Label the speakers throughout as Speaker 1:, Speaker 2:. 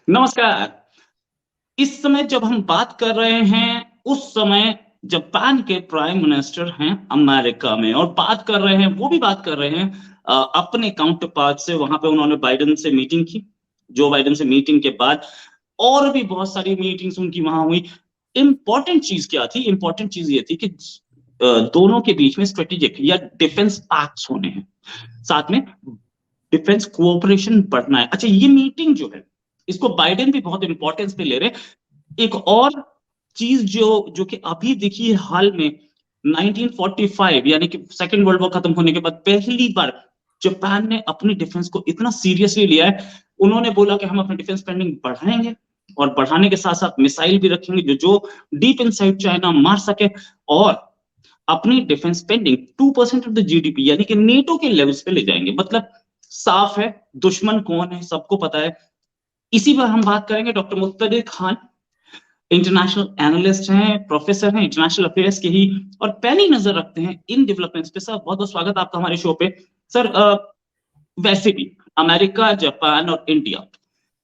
Speaker 1: नमस्कार। इस समय जब हम बात कर रहे हैं, उस समय जापान के प्राइम मिनिस्टर हैं अमेरिका में और बात कर रहे हैं वो भी बात कर रहे हैं अपने काउंटर पार्ट से वहाँ पे उन्होंने बाइडेन से मीटिंग की। जो बाइडेन से मीटिंग के बाद और भी बहुत सारी मीटिंग्स उनकी वहाँ हुई। इम्पोर्टेंट चीज़ क्या थी? इम्पोर्टेंट चीज़ ये थी कि दोनों के बीच में स्ट्रेटेजिक या डिफेंस पैक्ट्स होने हैं। साथ में डिफेंस कोऑपरेशन बढ़ना है। अच्छा ये मीटिंग जो है, इसको बाइडेन भी बहुत इंपॉर्टेंस पे ले रहे हैं। एक और चीज जो कि अभी दिखी है हाल में 1945 यानी कि सेकेंड वर्ल्ड वॉर खत्म होने के बाद पहली बार जापान ने अपनी डिफेंस को इतना सीरियसली लिया है। उन्होंने बोला कि हम अपनी डिफेंस स्पेंडिंग बढ़ाएंगे और बढ़ाने के साथ साथ मिसाइल भी रखेंगे जो जो डीप इनसाइड चाइना मार सके। और अपनी defence spending 2% of the GDP यानी कि नेटो के लेवल्स पे ले जाएंगे। मतलब साफ है दुश्मन कौन है सबको पता है। इसी पर हम बात करेंगे डॉक्टर मुत्तदिर खान, इंटरनेशनल एनालिस्ट हैं, प्रोफेसर हैं इंटरनेशनल अफेयर्स के ही और पैनी नजर रखते हैं इन डेवलपमेंट्स पे। सर बहुत बहुत स्वागत आपका हमारे शो पे। सर वैसे भी अमेरिका, जापान और इंडिया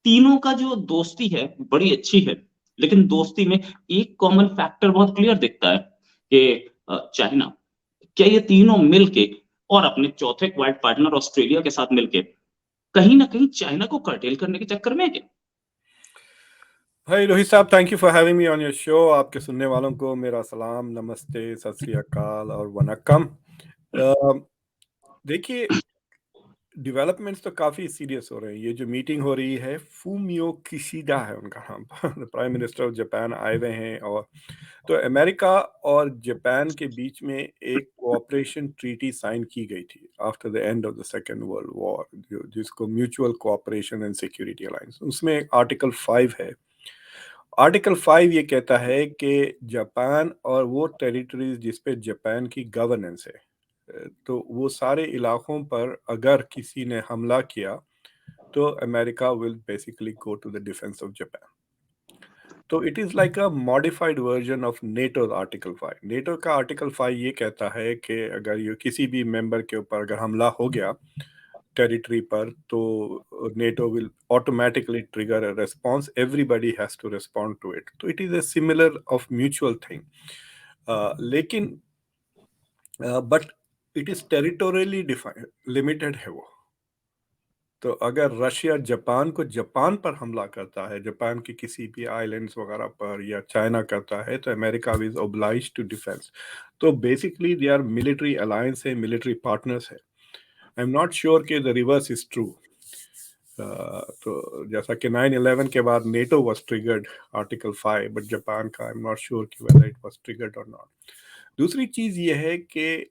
Speaker 1: तीनों का जो दोस्ती है बड़ी अच्छी है, लेकिन दोस्ती में एक कॉमन फैक्टर बहुत क्लियर दिखता है कि चाइना। क्या ये तीनों मिलके और अपने चौथे क्वाड पार्टनर ऑस्ट्रेलिया के साथ मिलके कहीं ना कहीं चाइना को कर्टेल करने के चक्कर में है क्या?
Speaker 2: हाय रोहित साहब, thank you for having me on your show. आपके सुनने वालों को मेरा सलाम, नमस्ते, सत श्री अकाल और वनक्कम। देखिए, डेवलपमेंट्स तो काफ़ी सीरियस हो रहे हैं। ये जो मीटिंग हो रही है, फूमियो किशिडा है उनका नाम प्राइम मिनिस्टर ऑफ जापान आए हुए हैं। और तो अमेरिका और जापान के बीच में एक कोऑपरेशन ट्रीटी साइन की गई थी after the end of the Second World War, जिसको mutual cooperation and security alliance. उसमें आर्टिकल 5 है। आर्टिकल 5 ये कहता है कि जापान और वो टेरिटरीज जिस पे जापान की गवर्नेंस है, तो वो सारे इलाकों पर अगर किसी ने हमला किया तो America will basically go to the defence of Japan. तो it is like a modified version of NATO article 5। NATO का आर्टिकल 5 ये कहता है कि अगर ये किसी भी मेंबर के ऊपर अगर हमला हो गया टेरिटरी पर, तो NATO will automatically trigger a response. Everybody has to respond to it. तो it is a similar of mutual thing. लेकिन but it is territorially defined, limited है वो। तो अगर रशिया जापान को जापान पर हमला करता है, जापान के किसी भी आइलैंड्स वगैरह पर, या चाइना करता है, तो America is oblige to defence. तो basically they are military alliance है, मिलिट्री पार्टनर्स है। आई एम नॉट श्योर कि द रिवर्स इज ट्रू। तो जैसा कि 9/11 के बाद NATO was triggered article 5, but Japan का आई एम नॉट श्योर कि वेदर इट वाज ट्रिगर्ड और नॉट। दूसरी चीज ये है कि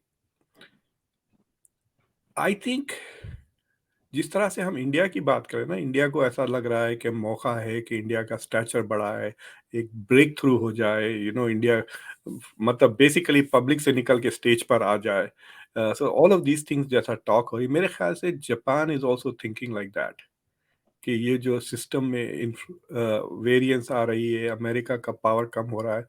Speaker 2: आई थिंक जिस तरह से हम इंडिया की बात करें ना, इंडिया को ऐसा लग रहा है कि मौका है कि इंडिया का स्टैचर बढ़ा है, एक ब्रेक थ्रू हो जाए, इंडिया मतलब बेसिकली पब्लिक से निकल के स्टेज पर आ जाए। So all of these things जैसा टॉक हो रही, मेरे ख्याल से Japan is also thinking like that कि ये जो सिस्टम में वेरिएंस आ रही है, अमेरिका का पावर कम हो रहा है,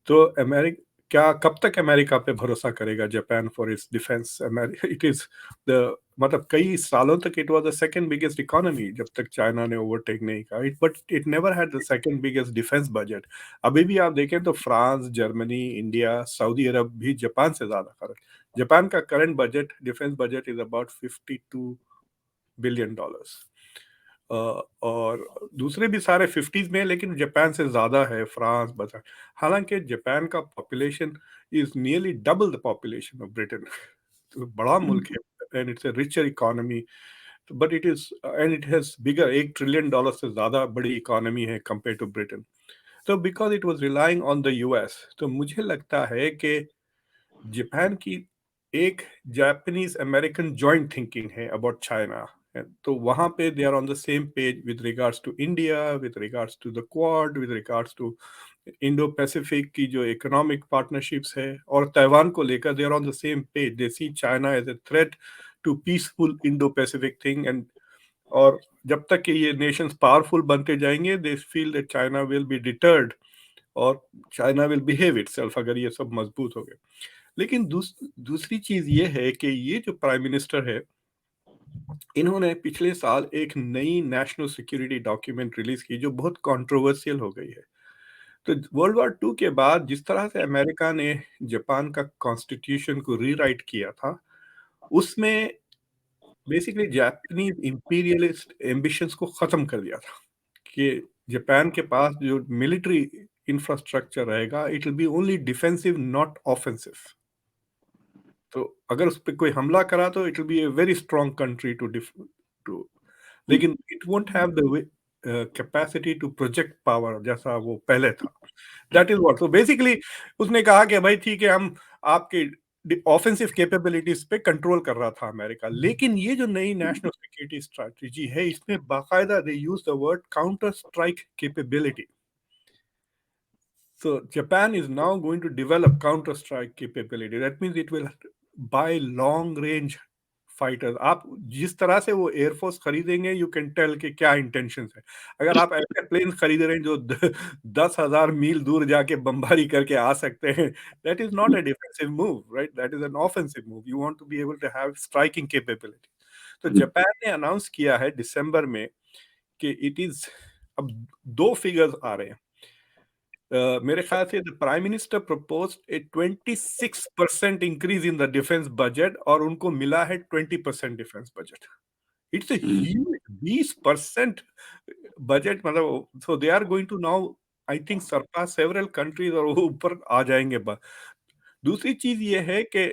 Speaker 2: तो अमेरिका क्या कब तक अमेरिका पे भरोसा करेगा Japan for its defence? It is the मतलब कई सालों तक it was the second biggest economy जब तक चाइना ने ओवरटेक नहीं किया it, but it never had the second biggest defence budget. अभी भी आप देखें तो फ्रांस, जर्मनी, इंडिया, सऊदी अरब भी जापान से ज्यादा खर्च। जापान का current budget, defence budget is about $52 billion. और दूसरे भी सारे 50s में, लेकिन जापान से ज़्यादा है, फ्रांस बचा। हालांकि जापान का population is nearly double the population of Britain. तो बड़ा मुल्क है and it's a richer economy, but it is and it has bigger $1 trillion से ज़्यादा बड़ी इकोनॉमी है कंपेयर टू ब्रिटेन। तो because it was relying on the US, तो मुझे लगता है कि जापान की एक जापानीज अमेरिकन जॉइंट थिंकिंग है अबाउट चाइना। तो वहां पे they are on the same page with regards to India, with regards to the Quad, with regards to Indo Pacific की जो इकोनॉमिक पार्टनरशिप्स है, और ताइवान को लेकर they are on the same page. They see China as a threat to peaceful Indo Pacific thing. And और जब तक कि ये नेशंस पावरफुल बनते जाएंगे, they feel that China will be deterred और चाइना विल बिहेव इटसेल्फ अगर ये सब मजबूत हो गए। लेकिन दूसरी चीज ये है कि ये जो प्राइम मिनिस्टर है, इन्होंने पिछले साल एक नई नेशनल सिक्योरिटी डॉक्यूमेंट रिलीज की जो बहुत कंट्रोवर्शियल हो गई है। तो वर्ल्ड वॉर 2 के बाद जिस तरह से अमेरिका ने जापान का कॉन्स्टिट्यूशन को रीराइट किया था, उसमें बेसिकली जापानीज इंपीरियलिस्ट एम्बिशंस को खत्म कर दिया था कि जापान के पास जो मिलिट्री इंफ्रास्ट्रक्चर रहेगा, it will be only defensive not offensive. तो अगर उस पे कोई हमला करा तो it will be a very strong country too लेकिन it won't have the capacity to project power जैसा वो पहले था। That is what, so basically उसने कहा कि भाई ठीक है, हम आपके ऑफेंसिव कैपेबिलिटीज पे कंट्रोल कर रहा था अमेरिका। लेकिन ये जो नई नेशनल सिक्योरिटी स्ट्रैटेजी है, इसमें बाकायदा they use the word counter strike capability. So Japan is now going to develop counter strike capability. That means it will buy long range fighters. आप जिस तरह से वो एयरफोर्स खरीदेंगे, यू कैन टेल कि क्या इंटेंशन है। अगर आप ऐसे प्लेन खरीद रहे हैं जो 10,000 मील दूर जाके बमबारी करके आ सकते हैं, that is not a defensive move, right? That is an offensive move. You want to be able to have striking capability. तो जापान ने अनाउंस किया है दिसंबर में कि इट इज, अब दो फिगर्स आ रहे हैं। मेरे ख्याल से the prime minister proposed a 26% increase in the defence budget और उनको मिला है 20% defence budget. It's a huge 20% budget, मतलब so they are going to now I think surpass several countries और वो ऊपर आ जाएंगे। दूसरी चीज ये है कि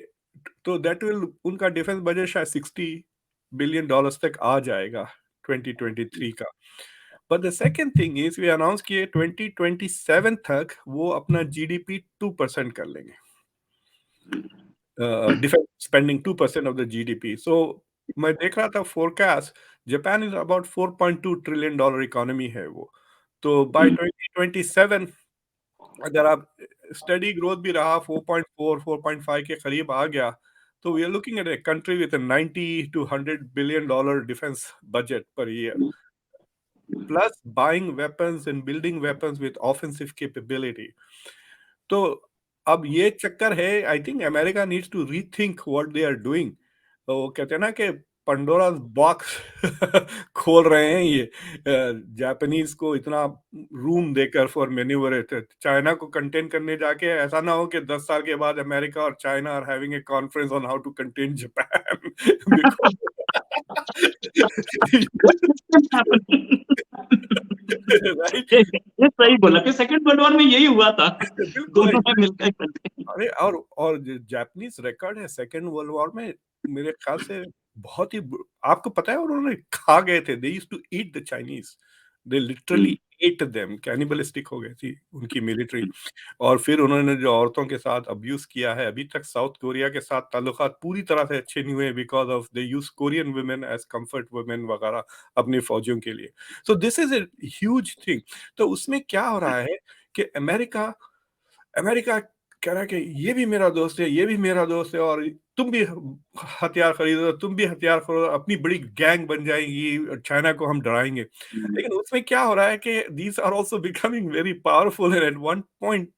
Speaker 2: तो दैट विल, उनका डिफेंस बजट शायद $60 बिलियन तक आ जाएगा 2023 का। But the second thing is we announce किए 2027 तक वो अपना जीडीपी 2% कर लेंगे, defence spending 2% of the GDP. So मैं देख रहा था forecast, Japan is about $4.2 trillion economy है वो। तो बाय 2027 अगर आप स्टडी ग्रोथ भी रहा 4.4 4.5 के करीब आ गया, तो we are looking at a country with 90 to $100 billion defence budget per year, plus buying weapons and building weapons with offensive capability. तो अब ये चक्कर है, I think America needs to rethink what they are doing. तो वो कहते हैं ना कि पंडोरा बॉक्स खोल रहे हैं ये, जापानीज को इतना रूम देकर फॉर मैन्यूवर, चाइना को कंटेन करने जाके ऐसा ना हो कि 10 साल के बाद अमेरिका और China are having a conference on how to contain Japan because right.
Speaker 1: ये सही बोला कि सेकंड वर्ल्ड वॉर में यही हुआ था।
Speaker 2: बिल्कुल
Speaker 1: दोनों में
Speaker 2: एग्जैक्ट।
Speaker 1: मिलकर करते
Speaker 2: अरे और जापानीज रिकॉर्ड है सेकेंड वर्ल्ड वॉर में, मेरे ख्याल से बहुत ही आपको पता है उन्होंने खा गए थे, they used to eat the Chinese, they literally ate them, cannibalistic हो गई थी उनकी मिलिट्री। और फिर उन्होंने जो औरतों के साथ अब्यूज किया है, अभी तक साउथ कोरिया के साथ ताल्लुकात पूरी तरह से अच्छे नहीं हुए because of they use Korean women as comfort women वगैरह अपनी फौजियों के लिए। So this is a huge thing. तो उसमें क्या हो रहा है कि अमेरिका अमेरिका कह रहा है कि ये भी मेरा दोस्त है, ये भी मेरा दोस्त है, और तुम भी हथियार खरीदो, तुम भी हथियार खरीदो, अपनी बड़ी गैंग बन जाएगी और चाइना को हम डराएंगे। लेकिन उसमें क्या हो रहा है कि these are also becoming very powerful and at one point,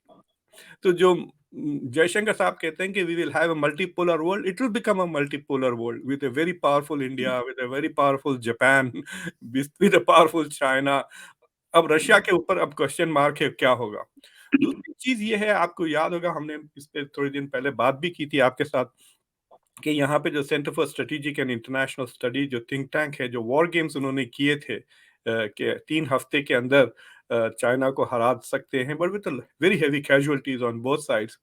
Speaker 2: तो जो जयशंकर साहब कहते हैं कि we will have a multipolar world, it will become a multipolar world with a very powerful India, with a very powerful Japan, with a powerful China. अब Russia के ऊपर अब क्वेश्चन मार्क है क्या होगा। दूसरी चीज ये है, आपको याद होगा हमने इस पे थोड़े दिन पहले बात भी की थी आपके साथ कि यहाँ पे जो centre for strategic and international study जो थिंक टैंक है, जो वॉर गेम्स उन्होंने किए थे कि 3 हफ्ते के अंदर चाइना को हरा सकते हैं but with very heavy casualties on both sides.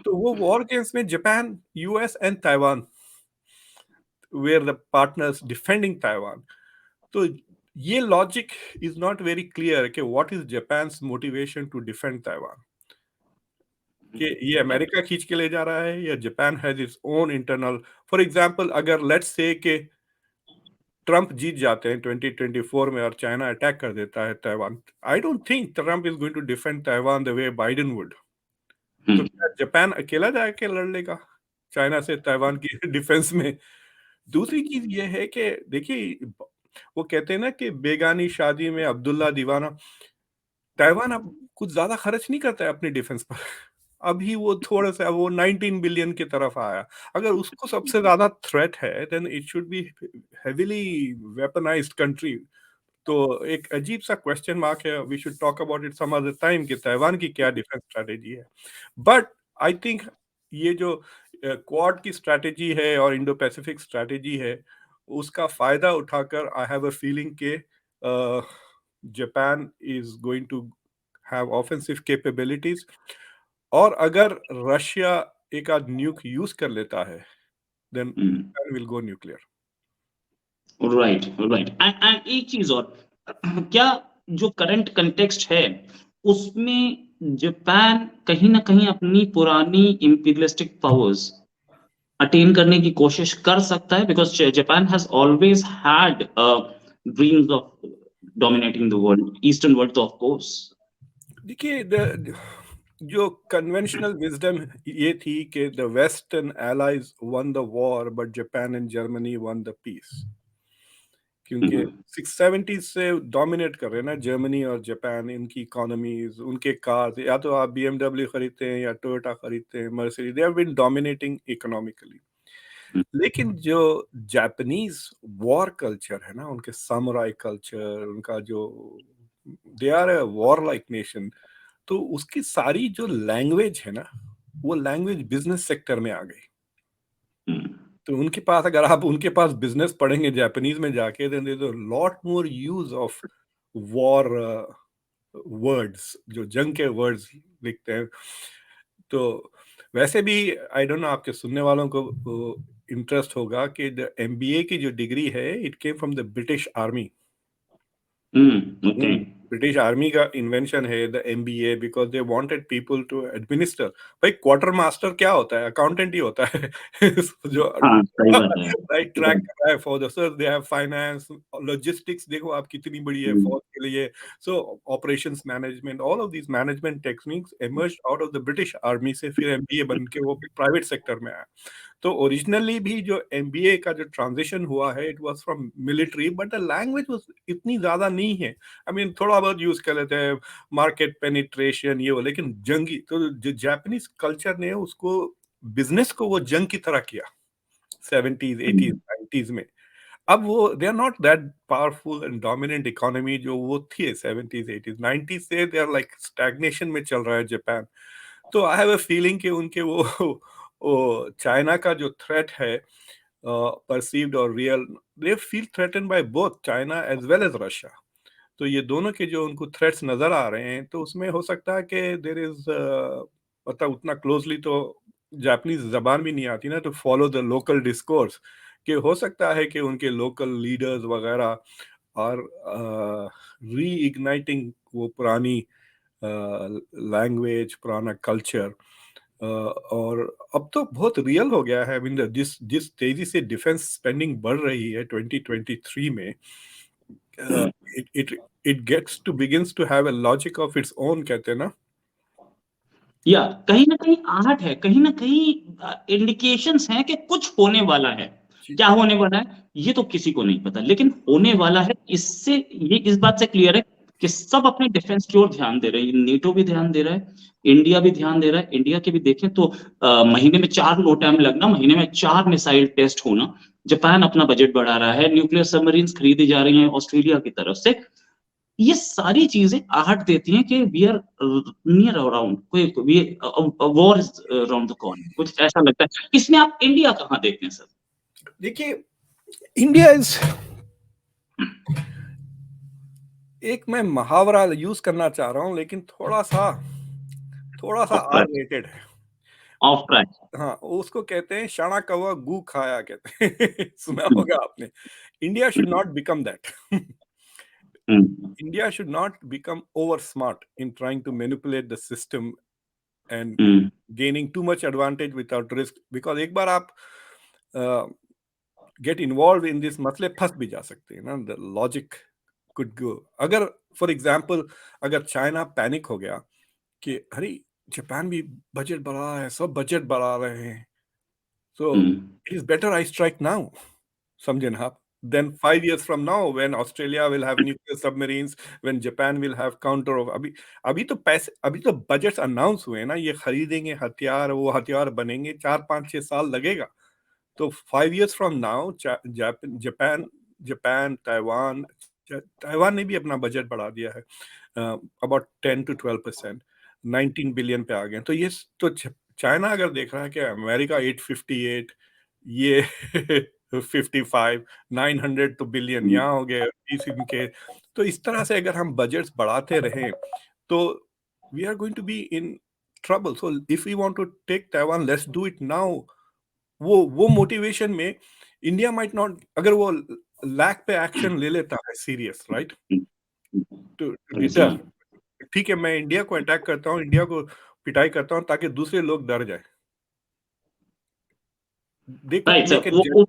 Speaker 2: तो वो वॉर गेम्स में Japan, US and Taiwan were the partners defending Taiwan. तो ये logic is not very clear कि what is Japan motivation to defend Taiwan, कि ये America खींच के ले जा रहा है या Japan has its own internal. For example अगर लेट्स से कि ट्रंप जीत जाते हैं 2024 में और चाइना अटैक कर देता है Taiwan, I don't think Trump is going to defend Taiwan the way Biden would. तो क्या जापान अकेला जाके लड़ लेगा चाइना से ताइवान की डिफेंस में? दूसरी चीज ये है कि देखिए, वो कहते हैं ना कि बेगानी शादी में अब्दुल्ला दीवाना। ताइवान अब कुछ ज्यादा खर्च नहीं करता है अपनी डिफेंस पर। अभी वो थोड़ा-सा वो 19 बिलियन की तरफ आया। अगर उसको सबसे ज़्यादा थ्रेट है, then it should be heavily weaponized country. तो एक अजीब-सा क्वेश्चन मार्क है, we should talk about it some other time कि ताइवान की क्या डिफेंस स्ट्रैटेजी है। बट आई थिंक ये जो क्वाड की स्ट्रैटेजी है और इंडो पैसिफिक स्ट्रैटेजी है, उसका फ़ायदा उठाकर आई हैव अ फीलिंग कि Japan is going to have offensive capabilities, और अगर रशिया एक आध न्यूक यूज़ कर लेता है, then Japan will go nuclear.
Speaker 1: Right, right. And एक चीज और, क्या जो करंट कंटेक्स्ट है उसमें जापान कहीं ना कहीं अपनी पुरानी इंपीरियलिस्टिक पावर्स अटेन करने की कोशिश कर सकता है? Because Japan has always had dreams of dominating the world, eastern world तो ऑफ कोर्स।
Speaker 2: देखिए, जो कन्वेंशनल विजडम ये थी कि the western allies won the war but Japan and Germany won the peace, क्योंकि 670 से डोमिनेट कर रहे हैं ना जर्मनी और जापान, इनकी इकोनॉमीज, उनके कार्स, या तो आप बीएमडब्ल्यू खरीदते हैं या टोयोटा खरीदते हैं, Mercedes, they have been dominating economically. लेकिन जो जापानीज वॉर कल्चर है ना, उनके सामुराई कल्चर, उनका जो, they are a war like nation, तो उसकी सारी जो लैंग्वेज है ना, वो लैंग्वेज बिजनेस सेक्टर में आ गई। तो उनके पास, अगर आप उनके पास बिजनेस पढ़ेंगे जापानीज में जाके, then there is a lot more use of war words, जो जंग के वर्ड्स लिखते हैं। तो वैसे भी आई डोंट नो आपके सुनने वालों को इंटरेस्ट होगा कि द एमबीए की जो डिग्री है, it came from the British army.
Speaker 1: Okay.
Speaker 2: British army का इन्वेंशन है the MBA, because they wanted people to administer. भाई क्वार्टर मास्टर क्या होता है? अकाउंटेंट ही होता है। जो
Speaker 1: हाँ, सही बात है।
Speaker 2: राइट ट्रैक कर रहा है for the sir, they have finance, logistics, देखो आप कितनी बड़ी है
Speaker 1: हम्म,
Speaker 2: फौज के लिए। So operations management, all of these management techniques emerged out of the British army से, फिर एमबीए बन के वो प्राइवेट सेक्टर में आया। तो ओरिजिनली भी जो एमबीए का जो ट्रांजिशन हुआ है, it was from military, but the language was इतनी ज्यादा नहीं है। आई मीन थोड़ा बहुत यूज कर लेते हैं, मार्केट पेनिट्रेशन ये वो, लेकिन जंगी तो जो जापानीज कल्चर ने उसको, बिजनेस को वो जंग की तरह किया 70s 80s
Speaker 1: हम्म,
Speaker 2: 90s में। अब वो they are not that powerful and dominant economy जो वो थी 70s 80s 90s से, दे आर लाइक स्टैग्नेशन में चल रहा है जापान। तो आई हैव अ फीलिंग कि उनके वो चाइना का जो थ्रेट है, परसीव्ड और real, they feel threaten by both China as well as Russia. तो ये दोनों के जो उनको थ्रेट्स नजर आ रहे हैं, तो उसमें हो सकता है कि देर इज, मतलब उतना क्लोजली तो जापानीज जबान भी नहीं आती ना, तो फॉलो द लोकल डिस्कोर्स, कि हो सकता है कि उनके लोकल लीडर्स वगैरह और री इग्नाइटिंग वो पुरानी लैंग्वेज, पुराना कल्चर। और अब तो बहुत रियल हो गया है। आई मीन जिस जिस तेजी से डिफेंस स्पेंडिंग बढ़ रही है 2023 में,
Speaker 1: hmm.
Speaker 2: It it it gets to begins to have a logic of its own, कहते हैं ना।
Speaker 1: या कहीं ना कहीं आहट है, कहीं ना कहीं इंडिकेशंस हैं कि कुछ होने वाला है।
Speaker 2: जी।
Speaker 1: क्या होने वाला है ये तो किसी को नहीं पता, लेकिन होने वाला है। इससे ये इस बात से क्लियर है कि सब अपने डिफेंस की ओर ध्यान दे रहे हैं। नेटो भी ध्यान दे रहा है, इंडिया भी ध्यान दे रहा है। इंडिया के भी देखें तो महीने में 4 लो टाइम लगना, महीने में 4 मिसाइल टेस्ट होना। जापान अपना बजट बढ़ा रहा है, न्यूक्लियर सबमरीन खरीदी जा रही हैं ऑस्ट्रेलिया की तरफ से। ये सारी चीजें आहट देती हैं कि वी आर नियर अराउंड, कोई war is around the corner, कुछ ऐसा लगता है। इसमें आप इंडिया कहाँ देखते हैं सर?
Speaker 2: देखिए, इंडिया इज, एक मैं मुहावरा यूज करना चाह रहा हूँ, लेकिन थोड़ा सा
Speaker 1: ऑफ
Speaker 2: आर
Speaker 1: ट्रैक,
Speaker 2: रेटेड है।
Speaker 1: Of track.
Speaker 2: हाँ, उसको कहते हैं शाना कौवा गू खाया, कहते हैं। सुना होगा आपने। India should not become that. India should not become over smart in trying to manipulate the system and gaining too much advantage without risk, because एक बार आप गेट इन्वॉल्व इन दिस, मसले फंस भी जा सकते हैं ना। द लॉजिक कुड गो, अगर फॉर एग्जांपल अगर चाइना पैनिक हो गया कि अरे जापान भी बजट बढ़ा रहा है, सब बजट बढ़ा रहे हैं, तो it is better I strike now, समझे ना आप। then 5 years from now, when Australia will have nuclear submarines, when Japan will have counter of अभी तो बजट्स अनाउंस हुए हैं ना, ये खरीदेंगे हथियार, वो हथियार बनेंगे, 4 5 6 साल लगेगा। तो 5 years from now Japan Taiwan ने भी अपना बजट बढ़ा दिया है, अबाउट 10 to 12%, 19 बिलियन पे आ गए। तो ये तो चाइना अगर देख रहा है कि अमेरिका 858, ये 55, 900 तो बिलियन यहाँ हो गए 30 इनके। तो इस तरह से अगर हम बजट्स बढ़ाते रहें तो we are going to be in trouble. So if we want to take Taiwan, let's do it now. वो मोटिवेशन में इंडिया माइट नॉट, अगर वो लैक पे एक्शन ले लेता है सीरियस, राइट, टू डिटर, ठीक है, मैं इंडिया को अटैक करता हूँ, इंडिया को पिटाई करता हूँ ताकि दूसरे लोग डर जाए। They could
Speaker 1: write
Speaker 2: make
Speaker 1: sir,
Speaker 2: it.
Speaker 1: वो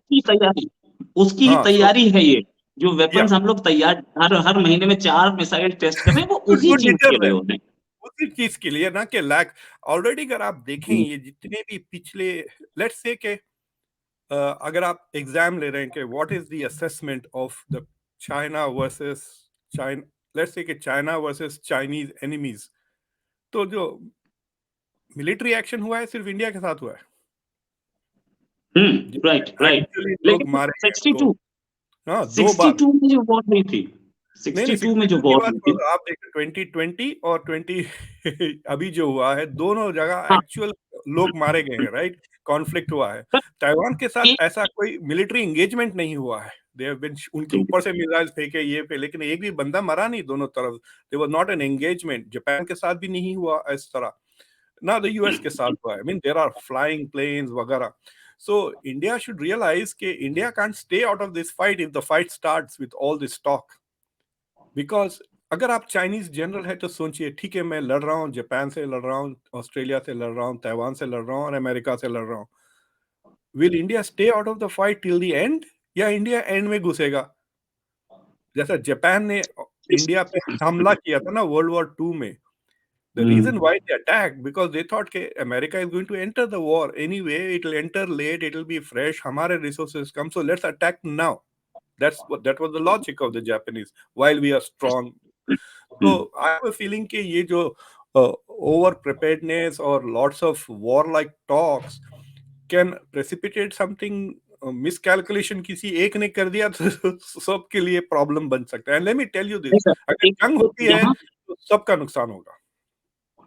Speaker 1: उसकी ही
Speaker 2: हाँ,
Speaker 1: तैयारी है ये। जो
Speaker 2: या
Speaker 1: वेपन्स हम लोग तैयार हर महीने में 4 मिसाइल टेस्ट कर रहे हैं, वो उसी
Speaker 2: टू
Speaker 1: चीज
Speaker 2: डिटर
Speaker 1: के लिए
Speaker 2: देम,
Speaker 1: होते हैं।
Speaker 2: उसी चीज के लिए ना कि लैक ऑलरेडी। अगर आप देखें ये जितने भी पिछले, लेट्स से के अगर आप एग्जाम ले रहे हैं कि what is the assessment of the China versus China, let's say कि चाइना वर्सेस चाइनीज एनिमीज, तो जो मिलिट्री एक्शन हुआ है सिर्फ इंडिया के साथ हुआ है।
Speaker 1: Right right.
Speaker 2: एक्चुअली लोग
Speaker 1: लेकिन
Speaker 2: मारे हैं तो
Speaker 1: 62
Speaker 2: हाँ 2 बार।
Speaker 1: 62 में जो वॉर हुई थी,
Speaker 2: नहीं
Speaker 1: 62 में जो
Speaker 2: 62 की
Speaker 1: वॉर
Speaker 2: बात
Speaker 1: हुई थी,
Speaker 2: तो आप देखो 2020 और 20 अभी जो हुआ है, दोनों जगह
Speaker 1: हाँ,
Speaker 2: एक्चुअल लोग मारे गए हैं, राइट, कॉन्फ्लिक्ट हुआ है।
Speaker 1: पर
Speaker 2: ताइवान के साथ
Speaker 1: एक
Speaker 2: ऐसा कोई मिलिट्री एंगेजमेंट नहीं हुआ है। दे हैव बीन, उनके ऊपर से मिसाइल फेंके ये पे, लेकिन एक भी बंदा मरा नहीं दोनों तरफ। They was not an engagement. Japan के साथ भी नहीं हुआ इस तरह, ना द यूएस के साथ हुआ है। I mean there are flying planes वगैरह। सो इंडिया शुड रियलाइज कि India can't stay out of this fight if the fight starts with all this talk. Because अगर आप चाइनीज जनरल है तो सोचिए, ठीक है, मैं लड़ रहा हूँ, जापान से लड़ रहा हूँ, ऑस्ट्रेलिया से लड़ रहा हूँ, ताइवान से लड़ रहा हूँ और अमेरिका से लड़ रहा हूँ। Will India stay out of the fight till the end, या इंडिया एंड में घुसेगा? जैसा जापान ने इंडिया पे हमला किया था ना वर्ल्ड वॉर 2 में। The reason why they attacked, because they thought कि America is going to enter the war anyway. It will enter late. It will be fresh. हमारे resources come, so let's attack now. That was the logic of the Japanese. While we are strong, so I have a feeling कि ये जो over preparedness or lots of war-like talks can precipitate something, miscalculation किसी एक ने कर दिया तो सबके लिए प्रॉब्लम बन सकता है। And let me tell you this, अगर जंग होती है
Speaker 1: यहाँ
Speaker 2: तो सबका नुकसान होगा।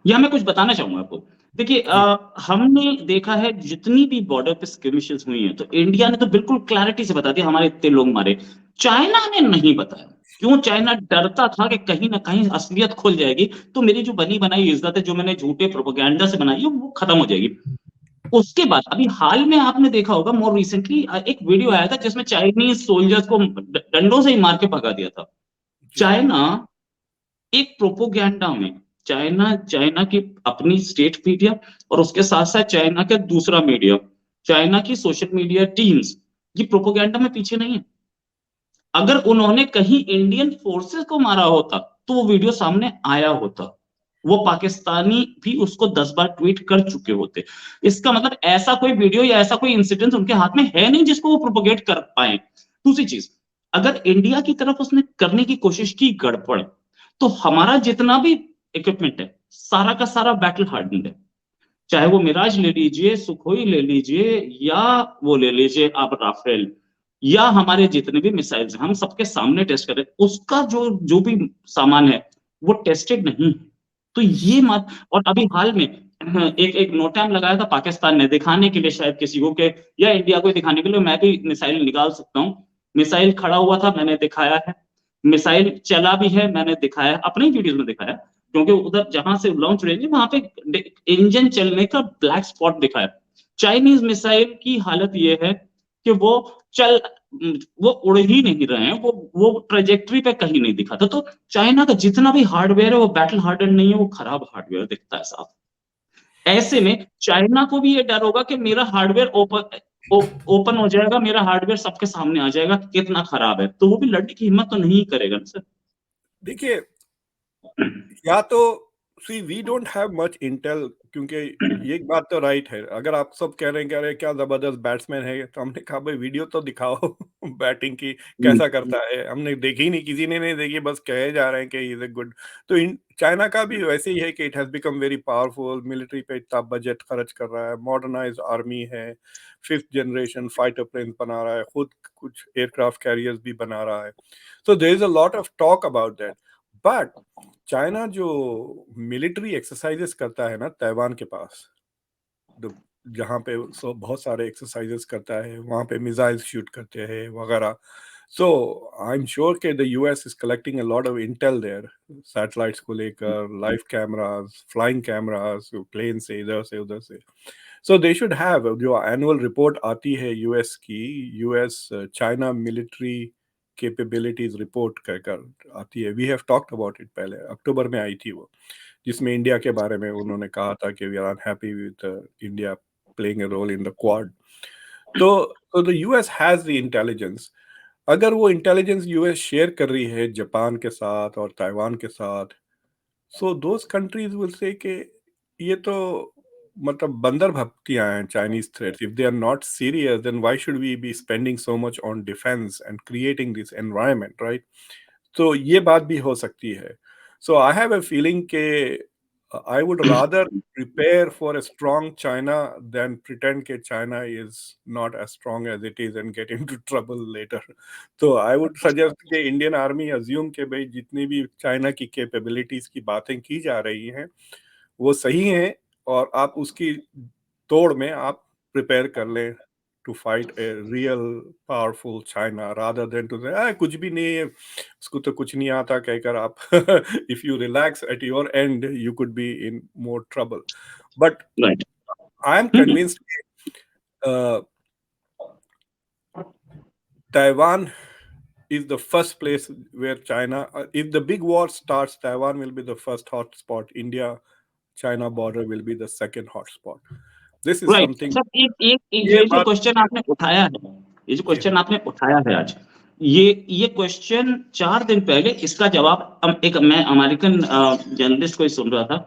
Speaker 1: मैं कुछ बताना चाहूंगा आपको। देखिए,
Speaker 2: जी
Speaker 1: हमने देखा है जितनी भी बॉर्डर पे स्किमिशेस हुई हैं, तो इंडिया ने तो बिल्कुल क्लैरिटी से बता दिया हमारे इतने लोग मारे। चाइना ने नहीं बताया। क्यों? चाइना डरता था कि कहीं ना कहीं असलियत खुल जाएगी, तो मेरी जो बनी बनाई इज्जत है, जो मैंने झूठे प्रोपेगेंडा से बनाई है, वो खत्म हो जाएगी। उसके बाद अभी हाल में आपने देखा होगा, मोर रिसेंटली एक वीडियो आया था जिसमें चाइनीज सोल्जर्स को डंडों से ही मार के भगा दिया था।
Speaker 2: जी
Speaker 1: चाइना एक प्रोपोगेंडा में, चाइना की अपनी स्टेट मीडिया और उसके साथ साथ चाइना का दूसरा मीडिया, चाइना की सोशल मीडिया टीम्स, ये प्रोपोगेंडा में पीछे नहीं है। अगर उन्होंने कहीं इंडियन फोर्सेस को मारा होता तो वो वीडियो सामने आया होता। वो पाकिस्तानी भी उसको 10 बार ट्वीट कर चुके होते। इसका मतलब ऐसा कोई वीडियो या ऐसा कोई इंसिडेंट उनके हाथ में है नहीं जिसको वो प्रोपोगेट कर पाए। दूसरी चीज, अगर इंडिया की तरफ उसने करने की कोशिश की गड़बड़, तो हमारा जितना भी इक्विपमेंट है, सारा का सारा बैटल हार्डन्ड है। चाहे वो मिराज ले लीजिए, सुखोई ले लीजिए, या वो ले लीजिए आप राफेल, या हमारे जितने भी मिसाइल्स हैं, हम सबके सामने टेस्ट करें, उसका जो जो भी सामान है वो टेस्टेड नहीं है। तो ये मत, और अभी हाल में एक एक नोटैम लगाया था पाकिस्तान ने दिखाने के लिए, शायद किसी को के या इंडिया को दिखाने के लिए, मैं भी मिसाइल निकाल सकता हूँ। मिसाइल खड़ा हुआ था, मैंने दिखाया है। मिसाइल चला भी है, मैंने दिखाया, अपने ही वीडियोस में दिखाया, क्योंकि उधर जहां से लॉन्च रेंज है वहां पे इंजन चलने का ब्लैक स्पॉट दिखाया। चाइनीज मिसाइल की हालत ये है कि वो उड़ ही नहीं रहे हैं, वो ट्रेजेक्टरी पे कहीं नहीं दिखाता। तो चाइना का जितना भी हार्डवेयर है वो बैटल हार्डन नहीं है, वो खराब हार्डवेयर दिखता है साफ। ऐसे में चाइना को भी ये डर होगा कि मेरा हार्डवेयर ओपन हो जाएगा, मेरा हार्डवेयर सबके सामने आ जाएगा कितना खराब है, तो वो भी लड़ने की हिम्मत तो नहीं करेगा ना सर।
Speaker 2: देखिए, या तो see we don't have much intel क्योंकि ये एक बात तो राइट है, अगर आप सब कह रहे हैं कि अरे क्या जबरदस्त बैट्समैन है, तो हमने कहा भाई वीडियो तो दिखाओ बैटिंग की
Speaker 1: हम्म,
Speaker 2: कैसा करता है। हमने देखी नहीं, किसी ने नहीं देखी, बस कहे जा रहे हैं कि इज ए गुड। तो इन चाइना का भी वैसे ही है कि it has become very powerful, military पे इतना बजट खर्च कर रहा है, मॉडर्नाइज्ड आर्मी है, 5th जनरेशन फाइटर प्लेन बना रहा है, खुद कुछ एयरक्राफ्ट कैरियर्स भी बना रहा है। So there is a lot of talk about that. But China जो मिलिट्री एक्सरसाइजेस करता है ना ताइवान के पास, तो जहाँ पे सो बहुत सारे एक्सरसाइजेस करता है, वहाँ पे मिसाइल शूट करते हैं वगैरह। सो आई एम श्योर कि the US is collecting a lot of intel there, satellites को लेकर, live cameras, flying cameras, plane से इधर से उधर से। सो दे शुड हैव, जो एनुअल रिपोर्ट आती है यूएस की, US China military capabilities report कहकर आती है, we have talked about it, पहले अक्टूबर में आई थी वो, जिसमें इंडिया के बारे में उन्होंने कहा था कि we are unhappy with India playing a role in the Quad. तो the US has the intelligence. अगर वो इंटेलिजेंस यूएस शेयर कर रही है जापान के साथ और ताइवान के साथ, so those countries will say कि ये तो मतलब बंदर भक्तियां हैं, Chinese threats. If they are not serious then why should we be spending so much on defence and creating this environment, right? तो ये बात भी हो सकती है। सो आई हैव अ फीलिंग के I would rather prepare for a strong China than pretend that China is not as strong as it is and get into trouble later. तो I would suggest कि इंडियन आर्मी assume कि भाई जितनी भी China की capabilities की बातें की जा रही हैं वो सही हैं, और आप उसकी तोड़ में आप प्रिपेयर कर लें to fight a real powerful China, rather than to say कुछ भी नहीं है, उसको तो कुछ नहीं आता कहकर आप if you relax at your and you could be in more trouble. But
Speaker 1: right.
Speaker 2: I am
Speaker 1: hmm,
Speaker 2: convinced Taiwan is the first place where China, if the big war starts, Taiwan will be the first hotspot. India China border will be the second hotspot. This is
Speaker 1: right.
Speaker 2: something.
Speaker 1: सब एक एक
Speaker 2: ये
Speaker 1: ये जो
Speaker 2: बात
Speaker 1: question आपने उठाया है, ये जो
Speaker 2: जी
Speaker 1: क्वेश्चन आपने उठाया है आज, ये क्वेश्चन 4 दिन पहले इसका जवाब एक मैं अमेरिकन जर्नलिस्ट को ही सुन रहा था,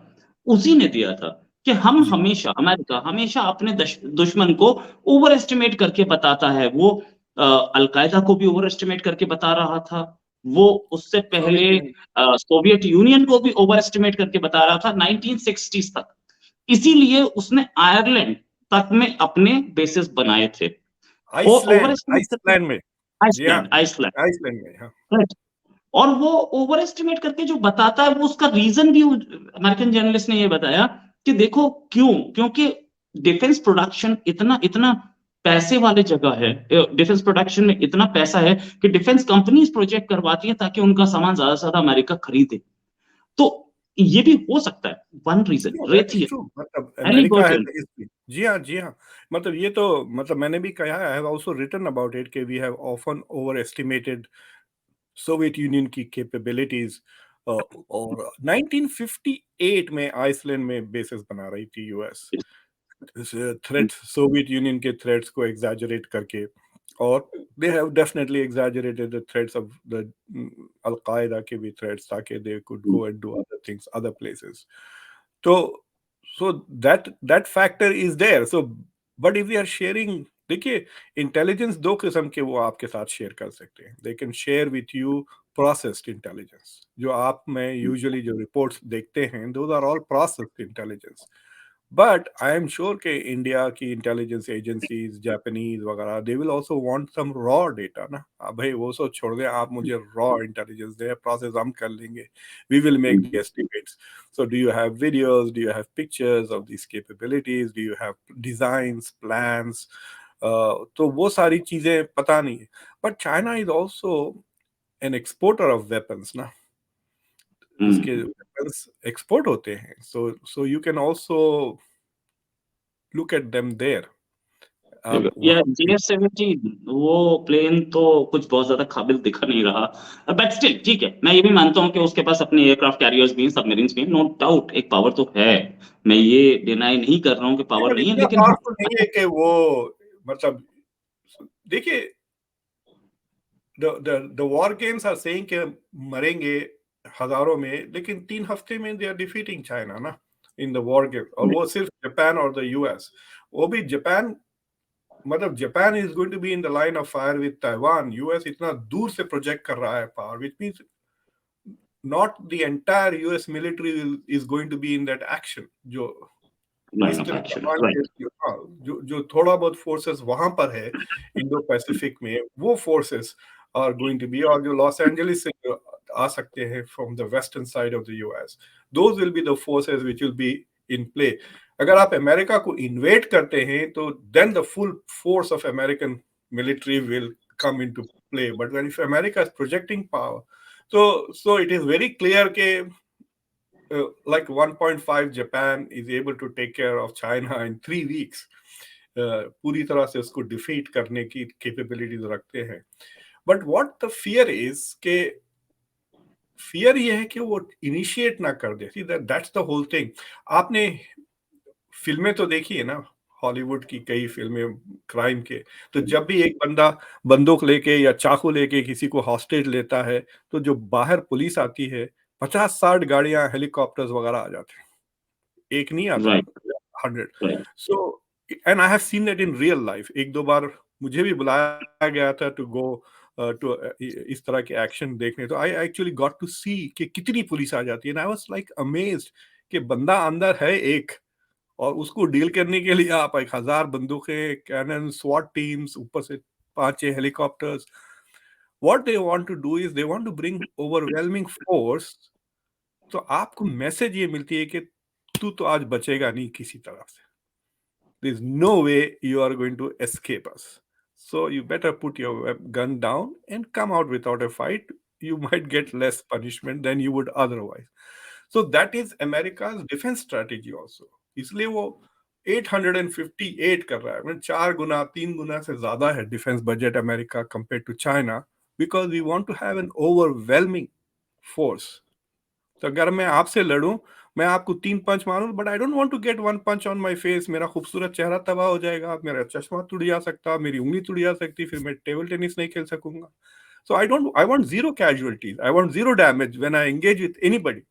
Speaker 1: उसी ने दिया था कि हम
Speaker 2: जी
Speaker 1: हमेशा, अमेरिका हमेशा अपने दुश्मन को ओवर एस्टिमेट करके बताता है। वो अलकायदा को भी ओवर एस्टिमेट करके बता रहा था, वो उससे पहले
Speaker 2: सोवियत यूनियन।
Speaker 1: सोवियत यूनियन को भी ओवर एस्टिमेट करके बता रहा था 1960s तक। इसीलिए उसने आयरलैंड तक में अपने बेसिस बनाए थे। और ओवर
Speaker 2: आइसलैंड,
Speaker 1: एस्टिमेट करके,
Speaker 2: आइसलैंड में। जी हाँ,
Speaker 1: आइसलैंड, आइसलैंड,
Speaker 2: आइसलैंड में, हाँ।
Speaker 1: राइट। और वो ओवर एस्टिमेट करके जो बताता है, वो उसका रीजन भी अमेरिकन जर्नलिस्ट ने ये बताया कि देखो क्यों, क्योंकि डिफेंस प्रोडक्शन इतना इतना पैसे वाले जगह है, डिफेंस प्रोडक्शन में इतना पैसा है कि डिफेंस कंपनीज प्रोजेक्ट करवाती है ताकि उनका सामान ज्यादा से ज्यादा अमेरिका खरीदे। तो ये भी हो सकता है one reason,
Speaker 2: no that is
Speaker 1: Raytheon,
Speaker 2: true, मतलब अमेरिका हैज
Speaker 1: हैलिबर्टन।
Speaker 2: हिस्ट्री। जी हाँ, जी हाँ। मतलब ये तो, मतलब मैंने भी कहा, I have also written about it कि we have often overestimated Soviet Union की कैपेबिलिटीज। और 1958 में आइसलैंड में बेसिस बना रही थी यूएस, थ्रेट्स, सोवियत यूनियन के थ्रेट्स को एग्जैजरेट करके। और they have definitely exaggerated the threats of the al Qaeda के भी थ्रेट्स, ताकि they could go and do other things other places. तो so that factor is there. So but if we are sharing, देखिए intelligence दो किस्म के वो आपके साथ शेयर कर सकते हैं। They can share with you processed intelligence, जो आप में यूजुअली जो रिपोर्ट्स देखते हैं, those are all processed intelligence. But I am sure कि इंडिया की इंटेलिजेंस एजेंसीज, जापानीज वगैरह, they will also want some raw data ना। अब भाई वो सब छोड़ दें, आप मुझे रॉ इंटेलिजेंस दें, प्रोसेस हम कर लेंगे, we will make the estimates. So do you have videos? Do you have pictures of these capabilities? Do you have designs, plans? तो वो सारी चीजें पता नहीं है। But China is also an exporter of weapons ना, उसके weapons export होते हैं। So you can also look at them there। आप
Speaker 1: या
Speaker 2: वहाँ पे
Speaker 1: JF-17 वो प्लेन तो कुछ बहुत ज्यादा काबिल दिखा नहीं रहा, बट स्टिल ठीक है, मैं ये भी मानता हूँ कि उसके पास अपने एयरक्राफ्ट कैरियर्स भी हैं, सबमरीन्स भी हैं, नो डाउट एक पावर तो है। मैं ये डिनाई नहीं कर रहा हूँ कि
Speaker 2: नहीं,
Speaker 1: पावर
Speaker 2: but
Speaker 1: नहीं है,
Speaker 2: इतना
Speaker 1: लेकिन हाँ,
Speaker 2: पावरफुल नहीं है कि वो, मतलब देखिए, the war games are saying कि मरेंगे हजारों में, लेकिन 3 हफ्ते में दे आर डिफीटिंग चाइना ना। इन द वॉर गेम, और वो सिर्फ जापान और द यूएस, वो भी जापान, मतलब Japan is going to be in the line of fire with Taiwan, US इतना दूर से प्रोजेक्ट कर रहा है power, which means not the entire US military is going to be in that action. जो
Speaker 1: line of
Speaker 2: eastern
Speaker 1: action,
Speaker 2: command के,
Speaker 1: right.
Speaker 2: हाँ, जो थोड़ा बहुत फोर्सेस वहां पर है इंडो पैसिफिक में, वो forces are going to be, और जो लॉस एंजलिस से जो आ सकते हैं from the western side of the US, those will be the forces which will be in play. अगर आप अमेरिका को इन्वेट करते हैं तो then the full force of American military will come into play. But when if America is projecting power, so it is very clear के like 1.5 Japan is able to take care of China in 3 weeks. पूरी तरह से उसको defeat करने की capabilities रखते हैं। But what the fear is के, फियर ये है कि वो इनिशिएट ना कर दे। That's the whole thing. आपने फिल्में तो देखी है ना, हॉलीवुड की कई फिल्में क्राइम के, तो जब भी एक बंदा बंदूक लेके या चाकू लेके किसी को हॉस्टेज लेता है, तो जो बाहर पुलिस आती है, 50-60 गाड़ियां, हेलीकॉप्टर्स वगैरह आ जाते हैं, एक नहीं आता,
Speaker 1: right,
Speaker 2: 100।
Speaker 1: Right.
Speaker 2: So and I have seen that in real life. एक दो बार मुझे भी बुलाया गया था टू गो टू इस तरह के एक्शन देखने, तो आई एक्चुअली गॉट टू सी कि कितनी पुलिस आ जाती है, and I was like amazed कि बंदा अंदर है एक, और उसको डील करने के लिए आप 1000 बंदूकें, कैनन, स्वॉट टीम्स, ऊपर से 5-6 helicopters. What they want to do is they want to bring overwhelming force. तो आपको मैसेज ये मिलती है कि तू तो आज बचेगा नहीं किसी तरह से, there is no way you are going to escape us, so you better put your gun down and come out without a fight. You might get less punishment than you would otherwise. So that is America's defense strategy also. इसलिए वो 858 कर रहा है, मतलब 4 गुना 3 गुना से ज्यादा है defence budget America compare to China, because we want to have an overwhelming force. तो अगर मैं आपसे लड़ूं, मैं आपको 3 पंच मारूं, but I don't want to get 1 punch on my face. मेरा खूबसूरत चेहरा तबाह हो जाएगा, मेरा चश्मा टूट जा सकता, मेरी उंगली टूट जा सकती, फिर मैं टेबल टेनिस नहीं खेल सकूंगा। So I want zero casualties. I want zero damage when I engage with anybody.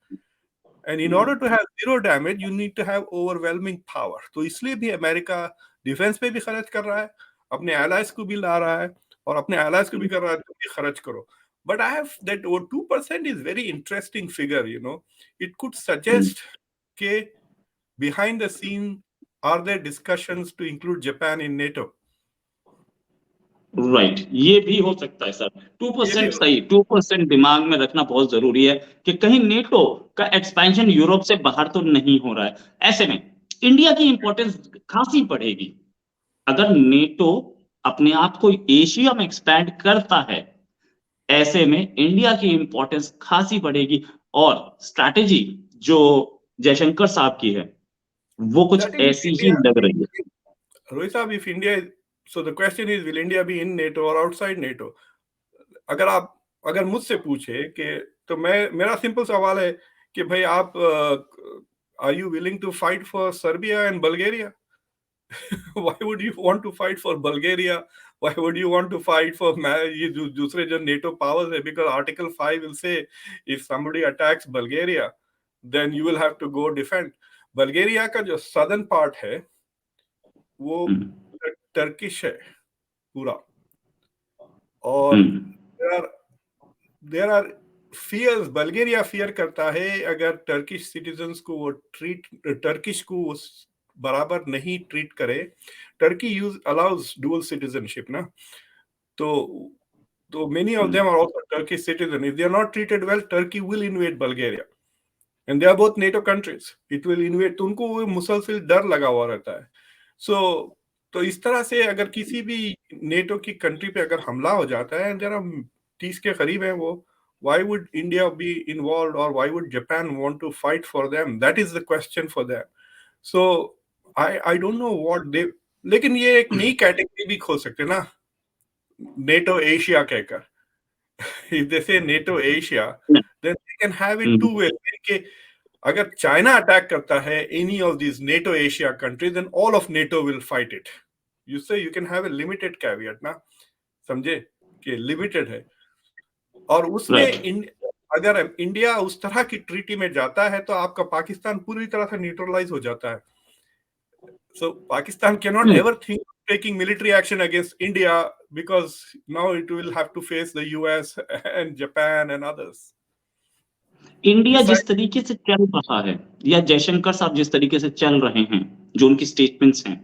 Speaker 2: And in order to have zero damage, you need to have overwhelming power. तो इसलिए भी अमेरिका डिफेंस पे भी खर्च कर रहा है, अपने allies को भी ला रहा है, और अपने allies को भी कर रहा है तो भी खर्च करो। But I have that 2% is very interesting figure, you know. It could suggest के behind the scene are there discussions to include Japan in NATO?
Speaker 1: Right, ये भी हो सकता है सर।
Speaker 2: ये भी
Speaker 1: 2% सही, 2% दिमाग में रखना बहुत जरूरी है कि कहीं नेटो का एक्सपेंशन यूरोप से बाहर तो नहीं हो रहा है। ऐसे में इंडिया की इंपॉर्टेंस खासी बढ़ेगी। अगर नेटो अपने आप को एशिया में एक्सपैंड करता है, ऐसे में इंडिया की इंपॉर्टेंस खासी बढ़ेगी। और स्ट्रैटेजी जो जयशंकर साहब की है, वो कुछ
Speaker 2: that is if
Speaker 1: ऐसी ही
Speaker 2: India,
Speaker 1: लग रही है।
Speaker 2: Rohit साहब, if India, so the question is, will India be in NATO or outside NATO? अगर मुझसे पूछे कि, तो मेरा सिंपल सवाल है कि भाई आप are you willing to fight for Serbia and Bulgaria? why would you want to fight for Bulgaria? Why would you want to fight for ये दूसरे जो NATO powers है? Because Article 5 will say if somebody attacks Bulgaria, then you will have to go defend. Bulgaria का जो southern part है वो Turkish है पूरा, और there are fears, Bulgaria fear करता है अगर टर्किश सिटीजन्स को वो टर्किश को बराबर नहीं ट्रीट करे। टर्की अलाउज डुअल सिटीजनशिप ना, तो many of them are also Turkish citizens. If they are not treated well, Turkey will invade Bulgaria, and they are both NATO countries. It will invade, तो उनको वो मुसलसल डर लगा हुआ रहता है। तो इस तरह से अगर किसी भी नेटो की कंट्री पे अगर हमला हो जाता है, जरा 30 के करीब है वो, why would India be involved, or why would Japan want to fight for them? That is the question for them. So I don't know what they, लेकिन ये एक नई कैटेगरी भी खोल सकते ना, NATO Asia कहकर। if they say NATO Asia, then they can have it two ways. कि अगर चाइना अटैक करता है any of these NATO Asia countries, then all of NATO will fight it. You say you can have a limited caveat ना, समझे कि limited है, और उसमें अगर इंडिया उस तरह की ट्रीटी में जाता है तो आपका पाकिस्तान पूरी तरह से न्यूट्रलाइज हो जाता है। So Pakistan cannot
Speaker 1: नहीं,
Speaker 2: ever think of taking military action against India because now it will have to face the US and Japan and others.
Speaker 1: India
Speaker 2: Besides,
Speaker 1: जिस तरीके से चल रहा है या जयशंकर साहब जिस तरीके से चल रहे हैं, जो उनकी स्टेटमेंट्स हैं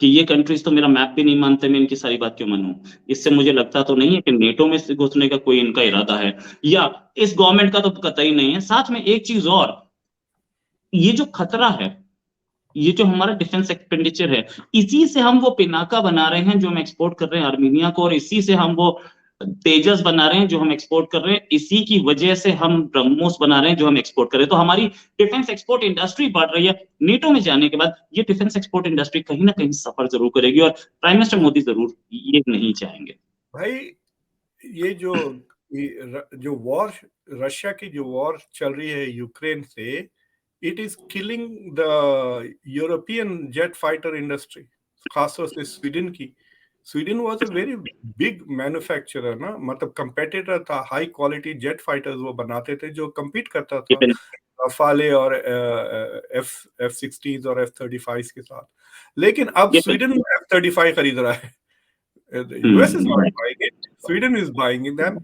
Speaker 1: कि ये कंट्रीज तो मेरा मैप भी नहीं मानते, मैं इनकी सारी बात क्यों मानूं, इससे मुझे लगता तो नहीं है कि नेटो में से घुसने का कोई इनका इरादा है, या इस गवर्नमेंट का तो कतई नहीं है। साथ में एक चीज और, ये जो खतरा है, ये जो हमारा डिफेंस एक्सपेंडिचर है, इसी से हम वो पिनाका बना रहे हैं जो हम एक्सपोर्ट कर रहे हैं आर्मीनिया को, और इसी से हम वो तेजस बना रहे हैं जो हम एक्सपोर्ट कर रहे हैं, इसी की वजह से हम ब्रह्मोस बना रहे हैं जो हम एक्सपोर्ट कर रहे हैं। तो हमारी डिफेंस एक्सपोर्ट इंडस्ट्री बढ़ रही है। नेटो में जाने के बाद ये डिफेंस एक्सपोर्ट इंडस्ट्री कहीं ना कहीं सफर जरूर करेगी, और प्राइम मिनिस्टर मोदी जरूर ये नहीं चाहेंगे।
Speaker 2: भाई ये जो वॉर, रशिया की जो वॉर चल रही है यूक्रेन से, it is killing the European jet fighter industry, खासतौर से स्वीडन की। Sweden was a very big manufacturer ना, मतलब कंपेटिटर था, हाई क्वालिटी जेट फाइटर्स वो बनाते थे जो compete करता था रफाले और F-16 और F-35 के साथ। लेकिन अब स्वीडन F-35 खरीद रहा है। The US is not buying it. Sweden is buying them.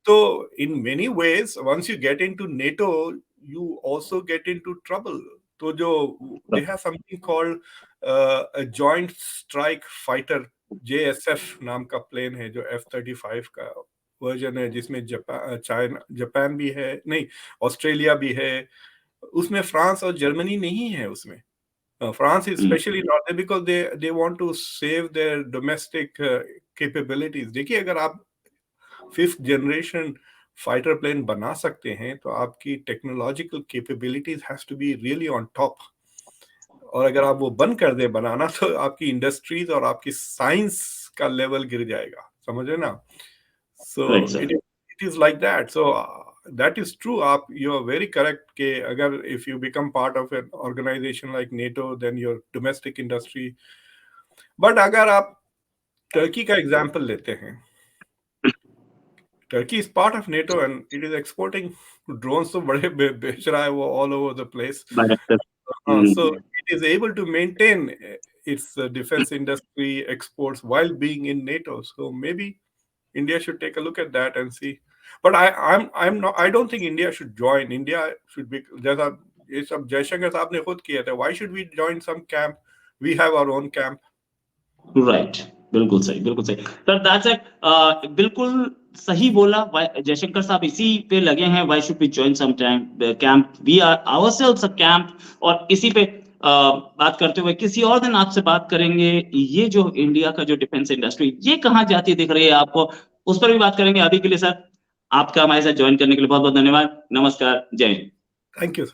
Speaker 2: So in many ways, once you get into NATO, you also get into trouble. तो जो they have something called a Joint Strike Fighter, JSF नाम का plane है, जो F-35 का version है, जिसमें Japan भी है, नहीं ऑस्ट्रेलिया भी है, उसमें फ्रांस और जर्मनी नहीं है उसमें। France is especially not there because they want to save their domestic capabilities. देखिए, अगर आप 5th generation fighter plane बना सकते हैं तो आपकी technological capabilities has to be really on top. और अगर आप वो बंद कर दें बनाना तो आपकी इंडस्ट्रीज और आपकी साइंस का लेवल गिर जाएगा, समझ रहे ना? So it is like that. So that is true. You are very correct कि अगर if you become part of an organization like NATO, then your domestic industry. But अगर आप टर्की का एग्जांपल लेते हैं, Turkey is part of NATO and it is exporting drones, तो बड़े बेच रहा है वो all over the place. So it is able to maintain its defense industry exports while being in NATO. So maybe India should take a look at that and see. But I'm not. I don't think India should join. India should be. जैसा ये सब जयशंकर साहब ने खुद किया था. Why should we join some camp? We have our own camp.
Speaker 1: Right. बिल्कुल सही, बिल्कुल सही सर। दैट्स इट, बिल्कुल सही बोला। जयशंकर साहब इसी पे लगे हैं, why should we join some camp, we are ourselves a camp. और इसी पे बात करते हुए किसी और दिन आपसे बात करेंगे, ये जो इंडिया का जो डिफेंस इंडस्ट्री ये कहाँ जाती दिख रही है आपको, उस पर भी बात करेंगे। अभी के लिए सर आपका हमारे साथ ज्वाइन करने के लिए बहुत बहुत धन्यवाद। नमस्कार, जय हिंद।
Speaker 2: Thank you.